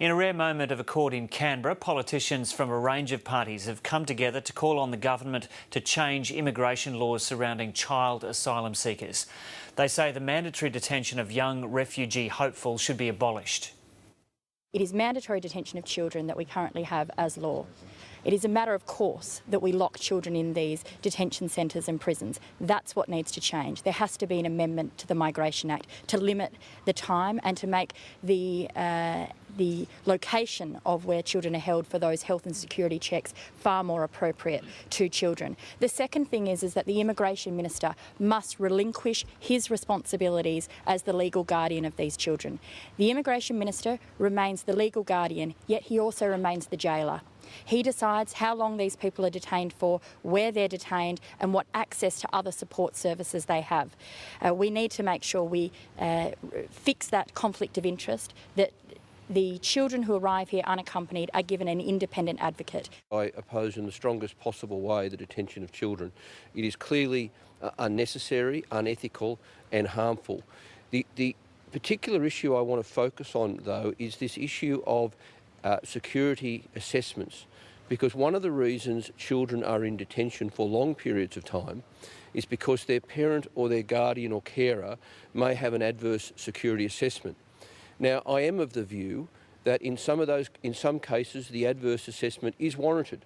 In a rare moment of accord in Canberra, politicians from a range of parties have come together to call on the government to change immigration laws surrounding child asylum seekers. They say the mandatory detention of young refugee hopefuls should be abolished. It is mandatory detention of children that we currently have as law. It is a matter of course that we lock children in these detention centres and prisons. That's what needs to change. There has to be an amendment to the Migration Act to limit the time and to make the location of where children are held for those health and security checks far more appropriate to children. The second thing is that the Immigration Minister must relinquish his responsibilities as the legal guardian of these children. The Immigration Minister remains the legal guardian, yet he also remains the jailer. He decides how long these people are detained for, where they're detained and what access to other support services they have. We need to make sure we fix that conflict of interest, that the children who arrive here unaccompanied are given an independent advocate. I oppose in the strongest possible way the detention of children. It is clearly unnecessary, unethical and harmful. The particular issue I want to focus on, though, is this issue of security assessments, because one of the reasons children are in detention for long periods of time is because their parent or their guardian or carer may have an adverse security assessment. Now, I am of the view that in some cases the adverse assessment is warranted,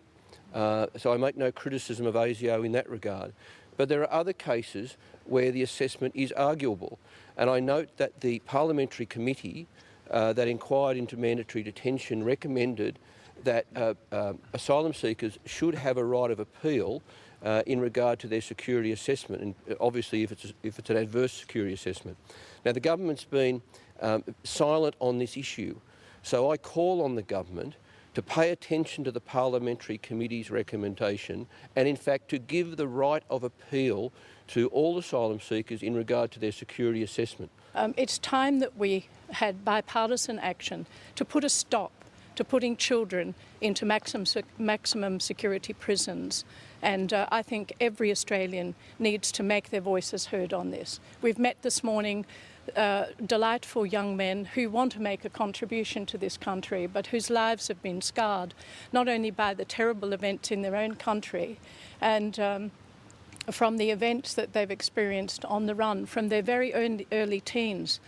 so I make no criticism of ASIO in that regard. But there are other cases where the assessment is arguable, and I note that the parliamentary committee that inquired into mandatory detention recommended that asylum seekers should have a right of appeal in regard to their security assessment, and obviously if it's an adverse security assessment. Now, the government's been silent on this issue, so I call on the government to pay attention to the parliamentary committee's recommendation and in fact to give the right of appeal to all asylum seekers in regard to their security assessment. It's time that we had bipartisan action to put a stop to putting children into maximum security prisons. And I think every Australian needs to make their voices heard on this. We've met this morning delightful young men who want to make a contribution to this country, but whose lives have been scarred, not only by the terrible events in their own country and from the events that they've experienced on the run from their very early teens.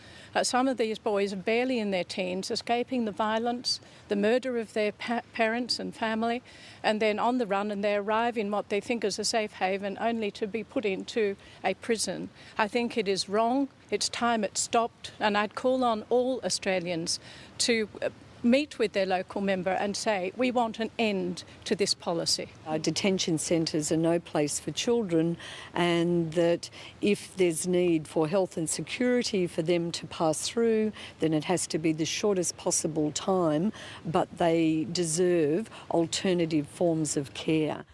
Some of these boys are barely in their teens, escaping the violence, the murder of their parents and family, and then on the run, and they arrive in what they think is a safe haven only to be put into a prison. I think it is wrong. It's time it stopped, and I'd call on all Australians to meet with their local member and say, we want an end to this policy. Detention centres are no place for children, and that if there's need for health and security for them to pass through, then it has to be the shortest possible time, but they deserve alternative forms of care.